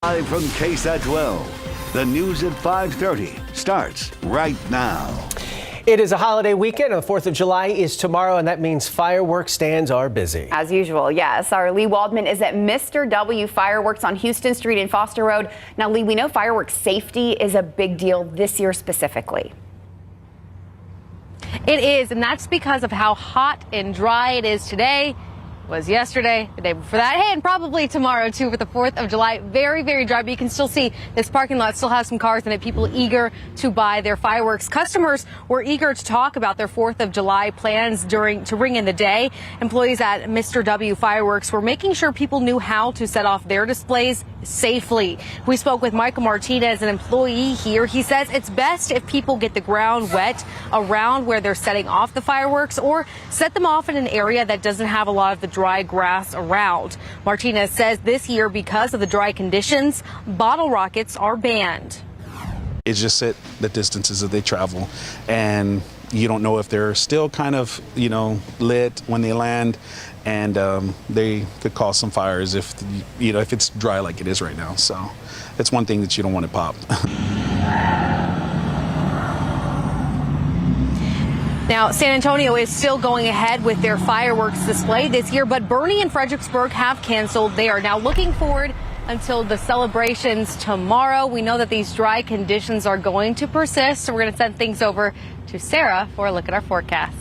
Live from KSAT 12, the news at 5:30 starts right now. It is a holiday weekend, and the 4th of July is tomorrow, and that means fireworks stands are busy. As usual, yes. Our Lee Waldman is at Mr. W Fireworks on Houston Street and Foster Road. Now, Lee, we know fireworks safety is a big deal this year specifically. It is, and that's because of how hot and dry it is today. Was yesterday, the day before that, and probably tomorrow too for the 4th of July. Very, very dry, but you can still see this parking lot still has some cars in it, people eager to buy their fireworks. Customers were eager to talk about their 4th of July plans to ring in the day. Employees at Mr. W Fireworks were making sure people knew how to set off their displays safely. We spoke with Michael Martinez, an employee here. He says it's best if people get the ground wet around where they're setting off the fireworks or set them off in an area that doesn't have a lot of the dry grass around. Martinez says this year, because of the dry conditions, bottle rockets are banned. It's just at the distances that they travel, and you don't know if they're still kind of, lit when they land, and they could cause some fires if it's dry like it is right now. So it's one thing that you don't want to pop. Now, San Antonio is still going ahead with their fireworks display this year, but Bernie and Fredericksburg have canceled. They are now looking forward until the celebrations tomorrow. We know that these dry conditions are going to persist, so we're going to send things over to Sarah for a look at our forecast.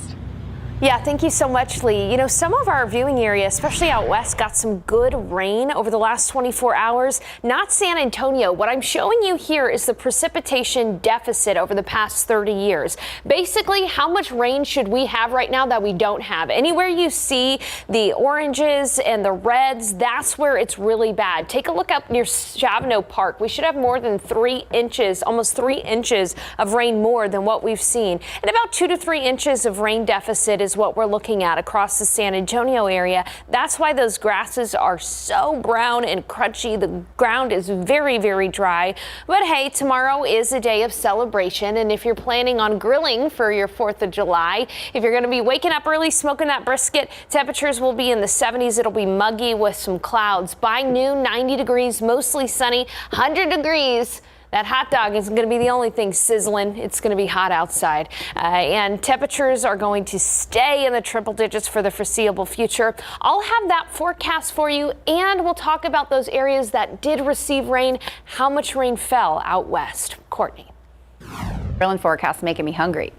Yeah, thank you so much, Lee. Some of our viewing area, especially out west, got some good rain over the last 24 hours. Not San Antonio. What I'm showing you here is the precipitation deficit over the past 30 years. Basically, how much rain should we have right now that we don't have? Anywhere you see the oranges and the reds, that's where it's really bad. Take a look up near Chavano Park. We should have more than 3 inches, almost 3 inches of rain more than what we've seen. And about 2 to 3 inches of rain deficit is what we're looking at across the San Antonio area. That's why those grasses are so brown and crunchy. The ground is very, very dry. But hey, tomorrow is a day of celebration. And if you're planning on grilling for your 4th of July, if you're going to be waking up early, smoking that brisket, temperatures will be in the 70s. It'll be muggy with some clouds. By noon, 90 degrees, mostly sunny, 100 degrees. That hot dog is going to be the only thing sizzling. It's going to be hot outside. And temperatures are going to stay in the triple digits for the foreseeable future. I'll have that forecast for you, and we'll talk about those areas that did receive rain, how much rain fell out west. Courtney. Grilling forecast making me hungry.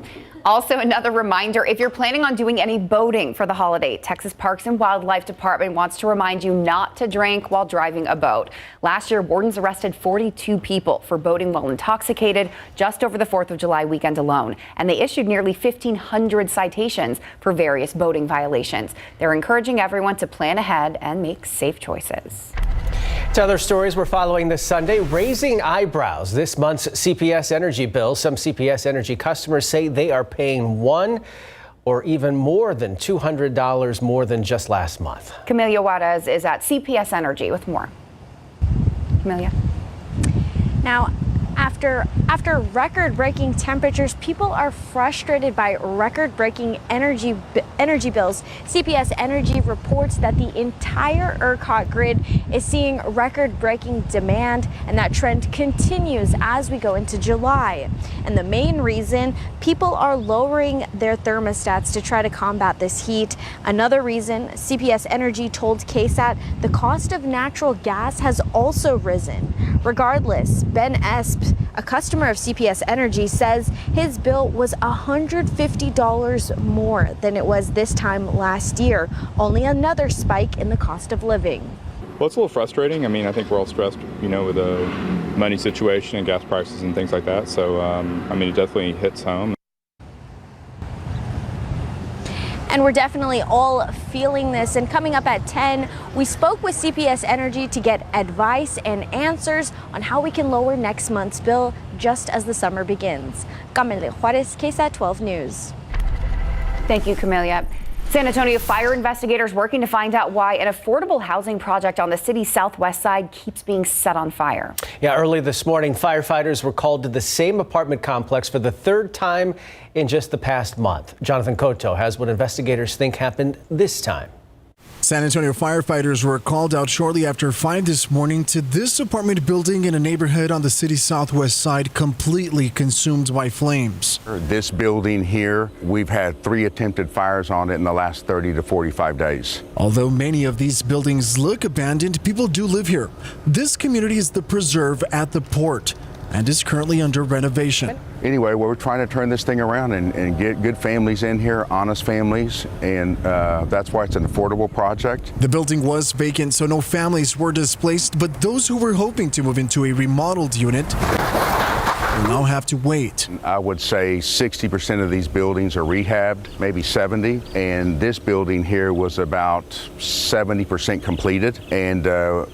Also, another reminder, if you're planning on doing any boating for the holiday, Texas Parks and Wildlife Department wants to remind you not to drink while driving a boat. Last year, wardens arrested 42 people for boating while intoxicated just over the 4th of July weekend alone. And they issued nearly 1,500 citations for various boating violations. They're encouraging everyone to plan ahead and make safe choices. To other stories we're following this Sunday, raising eyebrows. This month's CPS Energy bill. Some CPS Energy customers say they are paying $1 or even more than $200 more than just last month. Camelia Juarez is at CPS Energy with more. Camelia. Now, after record-breaking temperatures, people are frustrated by record-breaking energy bills. CPS Energy reports that the entire ERCOT grid is seeing record-breaking demand, and that trend continues as we go into July. And the main reason, people are lowering their thermostats to try to combat this heat. Another reason, CPS Energy told KSAT the cost of natural gas has also risen. Regardless, Ben Esp, a customer of CPS Energy, says his bill was $150 more than it was this time last year. Only another spike in the cost of living. Well, it's a little frustrating. I think we're all stressed, with the money situation and gas prices and things like that. So, it definitely hits home. And we're definitely all feeling this. And coming up at 10, we spoke with CPS Energy to get advice and answers on how we can lower next month's bill just as the summer begins. Camelia Juarez, KSAT 12 News. Thank you, Camelia. San Antonio fire investigators working to find out why an affordable housing project on the city's southwest side keeps being set on fire. Yeah, early this morning, firefighters were called to the same apartment complex for the 3rd time in just the past month. Jonathan Cotto has what investigators think happened this time. San Antonio firefighters were called out shortly after 5 this morning to this apartment building in a neighborhood on the city's southwest side completely consumed by flames. This building here, we've had 3 attempted fires on it in the last 30 to 45 days. Although many of these buildings look abandoned, people do live here. This community is the preserve at the port and is currently under renovation. Anyway, we're trying to turn this thing around and get good families in here, honest families, and that's why it's an affordable project. The building was vacant, so no families were displaced, but those who were hoping to move into a remodeled unit will now have to wait. I would say 60% of these buildings are rehabbed, maybe 70, and this building here was about 70% completed, and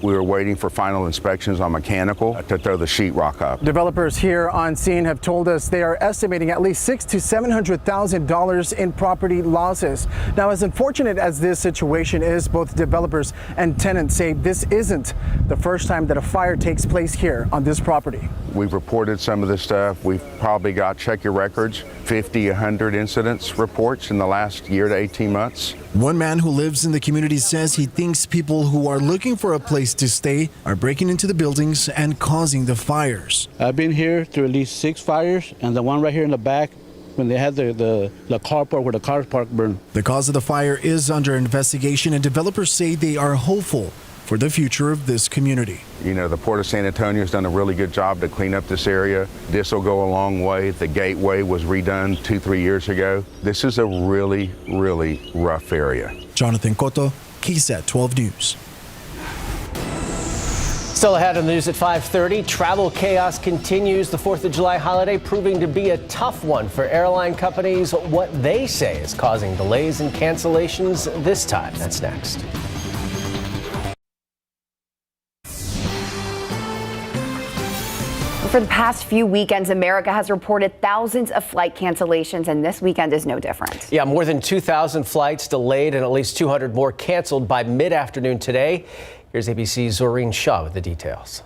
we were waiting for final inspections on mechanical to throw the sheetrock up. Developers here on scene have told us they are estimating at least $600,000 to $700,000 in property losses. Now, as unfortunate as this situation is, both developers and tenants say this isn't the first time that a fire takes place here on this property. We've reported some of this stuff. We've probably got, check your records, 50, 100 incidents reports in the last year to 18 months. One man who lives in the community says he thinks people who are looking for a place to stay are breaking into the buildings and causing the fires. I've been here through at least 6 fires, and the one right here in the back when they had the carport where the cars parked burned. The cause of the fire is under investigation, and developers say they are hopeful for the future of this community. You know, the Port of San Antonio has done a really good job to clean up this area. This will go a long way. The gateway was redone 2-3 years ago. This is a really, really rough area. Jonathan Cotto, KSAT 12 News. Still ahead on the news at 5:30, travel chaos continues. The 4th of July holiday proving to be a tough one for airline companies. What they say is causing delays and cancellations this time. That's next. For the past few weekends, America has reported thousands of flight cancellations, and this weekend is no different. Yeah, more than 2,000 flights delayed and at least 200 more canceled by mid-afternoon today. Here's ABC's Zoreen Shaw with the details.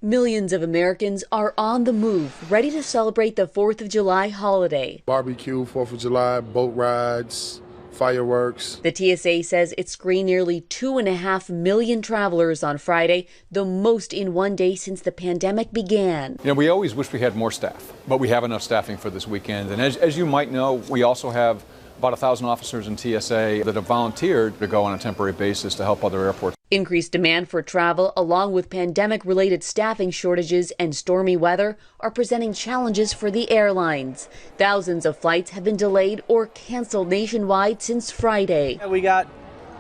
Millions of Americans are on the move, ready to celebrate the 4th of July holiday. Barbecue, 4th of July, boat rides, fireworks. The TSA says it screened nearly 2.5 million travelers on Friday, the most in one day since the pandemic began. You know, we always wish we had more staff, but we have enough staffing for this weekend. And as you might know, we also have about 1,000 officers in TSA that have volunteered to go on a temporary basis to help other airports. Increased demand for travel, along with pandemic-related staffing shortages and stormy weather, are presenting challenges for the airlines. Thousands of flights have been delayed or canceled nationwide since Friday. We got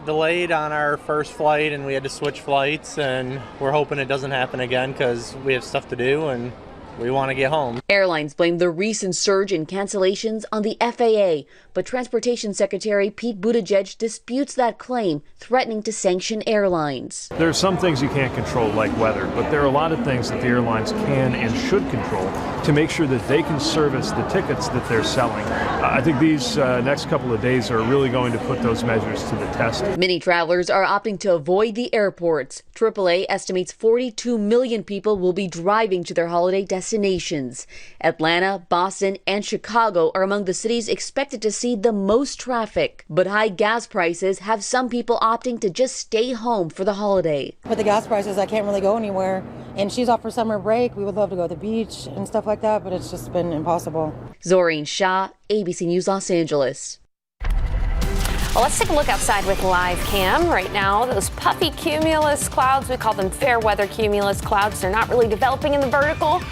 delayed on our first flight and we had to switch flights, and we're hoping it doesn't happen again because we have stuff to do and we want to get home. Airlines blame the recent surge in cancellations on the FAA, but Transportation Secretary Pete Buttigieg disputes that claim, threatening to sanction airlines. There are some things you can't control, like weather, but there are a lot of things that the airlines can and should control to make sure that they can service the tickets that they're selling. I think these next couple of days are really going to put those measures to the test. Many travelers are opting to avoid the airports. AAA estimates 42 million people will be driving to their holiday destinations. Atlanta, Boston, and Chicago are among the cities expected to see the most traffic. But high gas prices have some people opting to just stay home for the holiday. With the gas prices, I can't really go anywhere. And she's off for summer break. We would love to go to the beach and stuff like that, but it's just been impossible. Zoreen Shah, ABC News, Los Angeles. Well, let's take a look outside with live cam right now. Those puffy cumulus clouds, we call them fair weather cumulus clouds. They're not really developing in the vertical,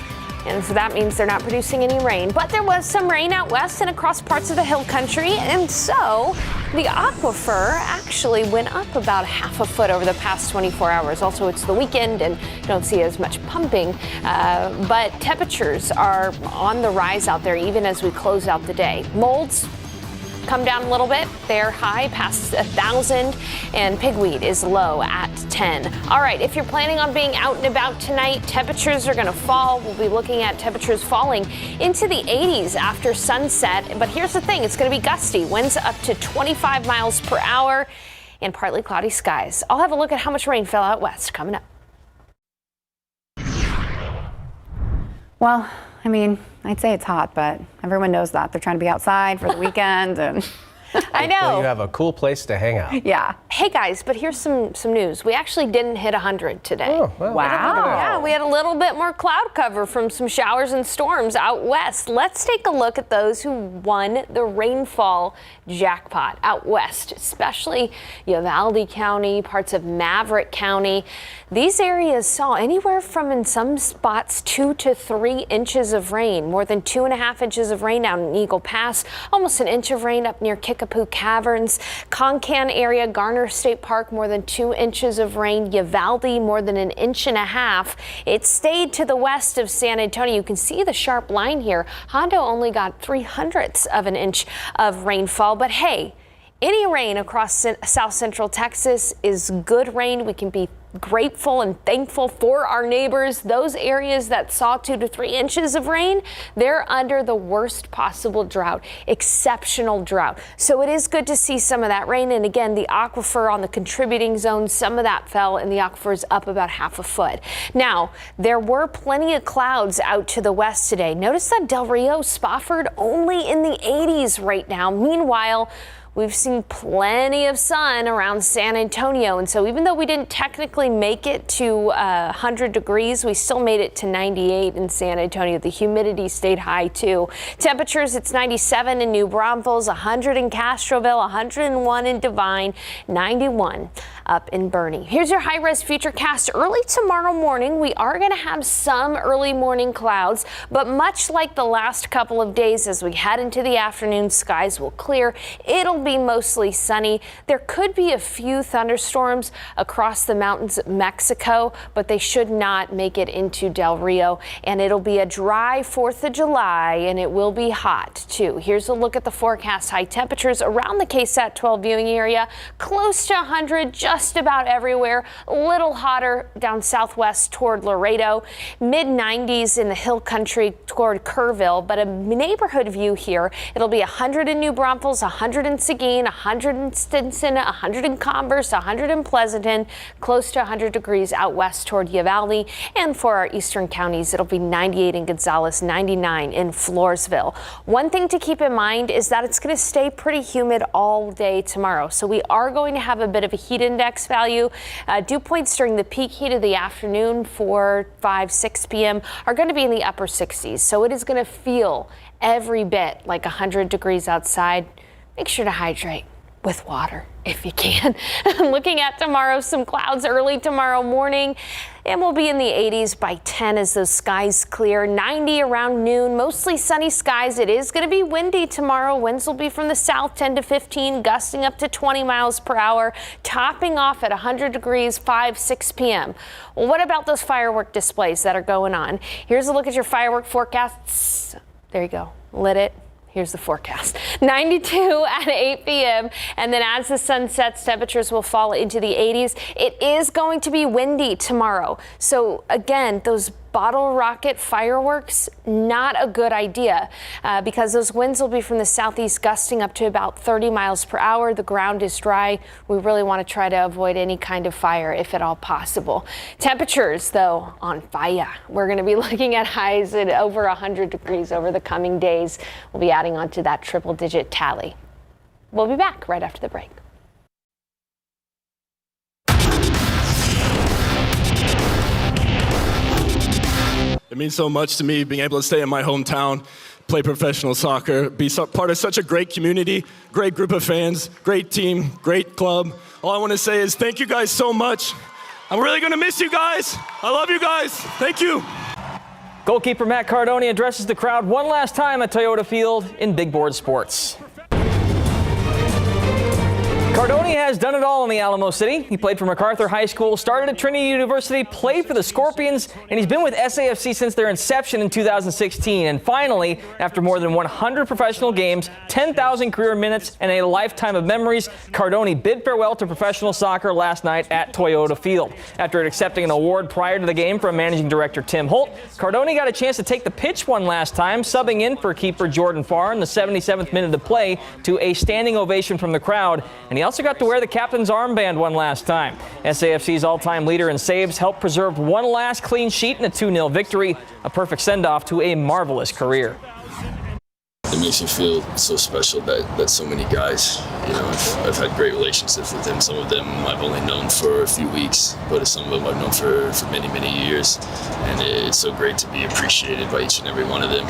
and so that means they're not producing any rain. But there was some rain out west and across parts of the hill country, and so the aquifer actually went up about half a foot over the past 24 hours. Also, it's the weekend and you don't see as much pumping, but temperatures are on the rise out there even as we close out the day. Molds come down a little bit. They're high past 1,000, and pigweed is low at 10. All right, if you're planning on being out and about tonight, temperatures are going to fall. We'll be looking at temperatures falling into the 80s after sunset. But here's the thing, it's going to be gusty. Winds up to 25 miles per hour and partly cloudy skies. I'll have a look at how much rain fell out west coming up. Well, I mean, I'd say it's hot, but everyone knows that. They're trying to be outside for the weekend, and I know. So you have a cool place to hang out. Yeah. Hey guys, but here's some news. We actually didn't hit 100 today. Oh, well, Yeah, we had a little bit more cloud cover from some showers and storms out west. Let's take a look at those who won the rainfall jackpot out west, especially Uvalde County, parts of Maverick County. These areas saw anywhere from, in some spots, 2 to 3 inches of rain, more than 2.5 inches of rain down in Eagle Pass, almost an inch of rain up near Kickapoo Caverns. Concan area, Garner State Park, more than 2 inches of rain. Uvalde, more than 1.5 inches. It stayed to the west of San Antonio. You can see the sharp line here. Hondo only got 0.03 of an inch of rainfall, but hey, any rain across South Central Texas is good rain. We can be grateful and thankful for our neighbors. Those areas that saw 2 to 3 inches of rain, they're under the worst possible drought, exceptional drought. So it is good to see some of that rain. And again, the aquifer on the contributing zone, some of that fell and the aquifer is up about 1/2 foot. Now, there were plenty of clouds out to the west today. Notice that Del Rio, Spofford only in the 80s right now. Meanwhile, we've seen plenty of sun around San Antonio, and so even though we didn't technically make it to 100 degrees, we still made it to 98 in San Antonio. The humidity stayed high too. Temperatures, it's 97 in New Braunfels, 100 in Castroville, 101 in Devine, 91 up in Boerne. Here's your high-res futurecast. Early tomorrow morning, we are going to have some early morning clouds, but much like the last couple of days, as we head into the afternoon, skies will clear. It'll be mostly sunny. There could be a few thunderstorms across the mountains of Mexico, but they should not make it into Del Rio. And it'll be a dry 4th of July, and it will be hot too. Here's a look at the forecast. High temperatures around the KSAT 12 viewing area, close to 100 just about everywhere. A little hotter down southwest toward Laredo, mid-90s in the hill country toward Kerrville, but a neighborhood view here. It'll be 100 in New Braunfels, 100 in Seguin, 100 in Stinson, 100 in Converse, 100 in Pleasanton, close to 100 degrees out west toward Uvalde. And for our eastern counties, it'll be 98 in Gonzales, 99 in Floresville. One thing to keep in mind is that it's going to stay pretty humid all day tomorrow. So we are going to have a bit of a heat index value. Dew points during the peak heat of the afternoon, 4, 5, 6 p.m. are going to be in the upper 60s. So it is going to feel every bit like 100 degrees outside. Make sure to hydrate with water if you can. Looking at tomorrow, some clouds early tomorrow morning, and we'll be in the 80s by 10 as those skies clear. 90 around noon, mostly sunny skies. It is going to be windy tomorrow. Winds will be from the south, 10 to 15, gusting up to 20 miles per hour, topping off at 100 degrees, 5, 6 p.m. Well, what about those firework displays that are going on? Here's a look at your firework forecasts. There you go. Lit it. Here's the forecast. 92 at 8 p.m. And then as the sun sets, temperatures will fall into the 80s. It is going to be windy tomorrow. So again, those bottle rocket fireworks, not a good idea because those winds will be from the southeast, gusting up to about 30 miles per hour. The ground is dry. We really want to try to avoid any kind of fire if at all possible. Temperatures, though, on fire. We're going to be looking at highs at over 100 degrees over the coming days. We'll be adding on to that triple-digit tally. We'll be back right after the break. It means so much to me being able to stay in my hometown, play professional soccer, be part of such a great community, great group of fans, great team, great club. All I want to say is thank you guys so much. I'm really going to miss you guys. I love you guys. Thank you. Goalkeeper Matt Cardoni addresses the crowd one last time at Toyota Field in Big Board Sports. Cardoni has done it all in the Alamo City. He played for MacArthur High School, started at Trinity University, played for the Scorpions, and he's been with SAFC since their inception in 2016. And finally, after more than 100 professional games, 10,000 career minutes, and a lifetime of memories, Cardoni bid farewell to professional soccer last night at Toyota Field. After accepting an award prior to the game from managing director Tim Holt, Cardoni got a chance to take the pitch one last time, subbing in for keeper Jordan Farr in the 77th minute of play to a standing ovation from the crowd. And he also got to wear the captain's armband one last time. SAFC's all-time leader in saves helped preserve one last clean sheet in a 2-0 victory, a perfect send-off to a marvelous career. It makes me feel so special that so many guys, I've had great relationships with them. Some of them I've only known for a few weeks, but some of them I've known for many, many years. And it's so great to be appreciated by each and every one of them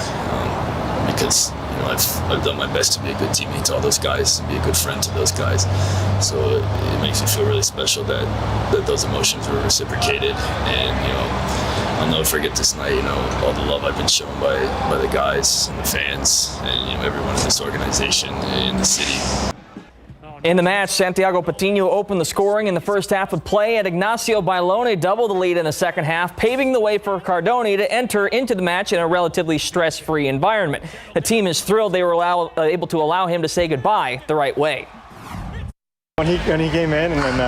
because I've done my best to be a good teammate to all those guys, to be a good friend to those guys. So it makes me feel really special that those emotions were reciprocated. And, I'll never forget this night, all the love I've been shown by the guys and the fans and, everyone in this organization in the city. In the match, Santiago Patino opened the scoring in the first half of play, and Ignacio Bailone doubled the lead in the second half, paving the way for Cardoni to enter into the match in a relatively stress-free environment. The team is thrilled they were able to allow him to say goodbye the right way. When he came in and then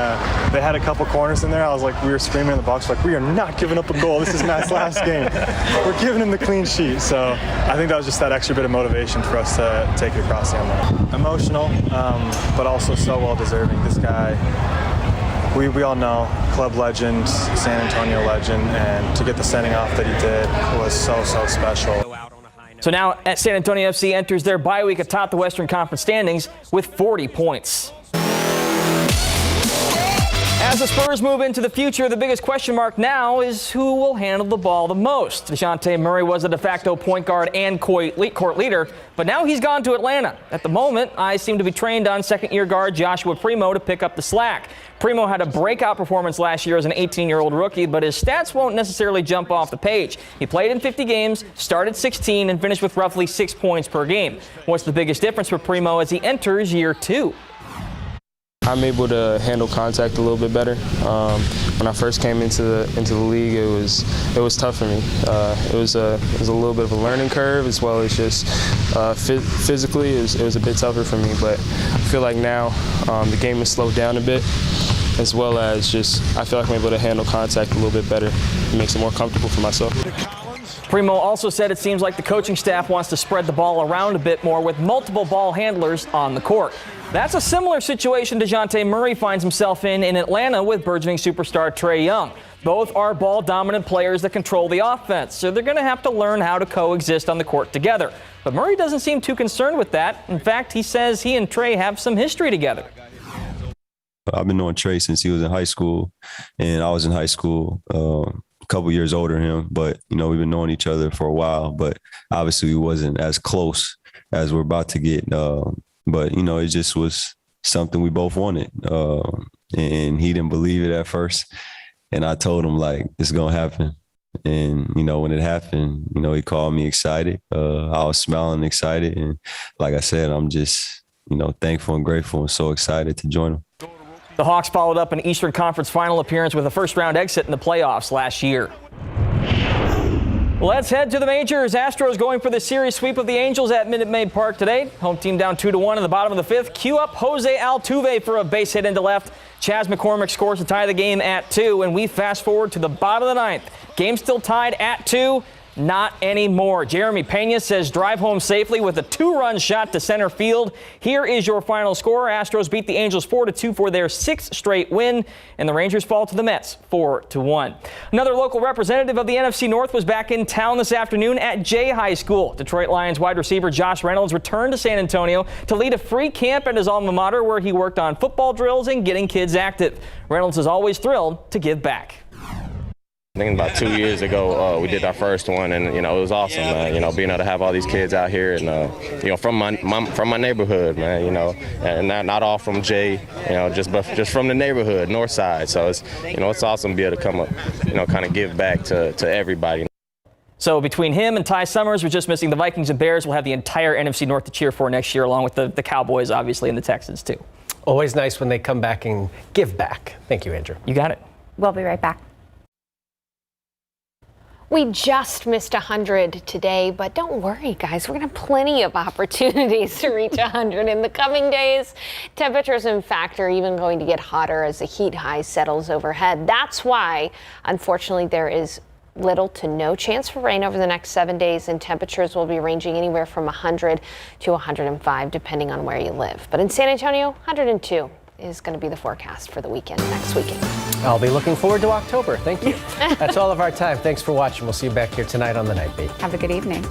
they had a couple corners in there, I was like, we were screaming in the box, like, we are not giving up a goal. This is Matt's last game. We're giving him the clean sheet. So I think that was just that extra bit of motivation for us to take it across the end line. Emotional, but also so well deserving. This guy, we all know, club legend, San Antonio legend, and to get the sending off that he did was so special. So now San Antonio FC enters their bye week atop the Western Conference standings with 40 points. As the Spurs move into the future, the biggest question mark now is who will handle the ball the most. DeJounte Murray was a de facto point guard and court leader, but now he's gone to Atlanta. At the moment, eyes seem to be trained on second-year guard Joshua Primo to pick up the slack. Primo had a breakout performance last year as an 18-year-old rookie, but his stats won't necessarily jump off the page. He played in 50 games, started 16, and finished with roughly 6 points per game. What's the biggest difference for Primo as he enters year 2? I'm able to handle contact a little bit better. When I first came into the league, it was tough for me. It was a little bit of a learning curve, as well as just physically it was a bit tougher for me. But I feel like now the game has slowed down a bit, as well as just I feel like I'm able to handle contact a little bit better. It makes it more comfortable for myself. Primo also said it seems like the coaching staff wants to spread the ball around a bit more with multiple ball handlers on the court. That's a similar situation DeJounte Murray finds himself in Atlanta with burgeoning superstar Trae Young. Both are ball-dominant players that control the offense, so they're going to have to learn how to coexist on the court together. But Murray doesn't seem too concerned with that. In fact, he says he and Trae have some history together. I've been knowing Trae since he was in high school, and I was in high school a couple years older than him. But, we've been knowing each other for a while, but obviously we wasn't as close as we're about to get. But, it just was something we both wanted. And he didn't believe it at first. And I told him, it's going to happen. And, when it happened, he called me excited. I was smiling excited. And like I said, I'm just, thankful and grateful and so excited to join him. The Hawks followed up an Eastern Conference final appearance with a first-round exit in the playoffs last year. Let's head to the majors. Astros going for the series sweep of the Angels at Minute Maid Park today. Home team down 2-1 in the bottom of the fifth. Cue up Jose Altuve for a base hit into left. Chas McCormick scores to tie the game at 2, and we fast forward to the bottom of the ninth. Game still tied at 2. Not anymore. Jeremy Pena says drive home safely with a 2-run shot to center field. Here is your final score. Astros beat the Angels 4-2 for their 6th straight win, and the Rangers fall to the Mets 4-1. Another local representative of the NFC North was back in town this afternoon at Jay High School. Detroit Lions wide receiver Josh Reynolds returned to San Antonio to lead a free camp at his alma mater, where he worked on football drills and getting kids active. Reynolds is always thrilled to give back. I think about 2 years ago, we did our first one, and it was awesome, man. Being able to have all these kids out here, and from my neighborhood, man. And not all from Jay, just from the neighborhood, North Side. So it's it's awesome to be able to come up, kind of give back to everybody. So between him and Ty Summers, we're just missing the Vikings and Bears. We'll have the entire NFC North to cheer for next year, along with the Cowboys, obviously, and the Texans too. Always nice when they come back and give back. Thank you, Andrew. You got it. We'll be right back. We just missed 100 today, but don't worry, guys. We're going to have plenty of opportunities to reach 100 in the coming days. Temperatures, in fact, are even going to get hotter as the heat high settles overhead. That's why, unfortunately, there is little to no chance for rain over the next 7 days, and temperatures will be ranging anywhere from 100 to 105, depending on where you live. But in San Antonio, 102 is going to be the forecast for the weekend, next weekend. I'll be looking forward to October. Thank you. That's all of our time. Thanks for watching. We'll see you back here tonight on The Night Beat. Have a good evening.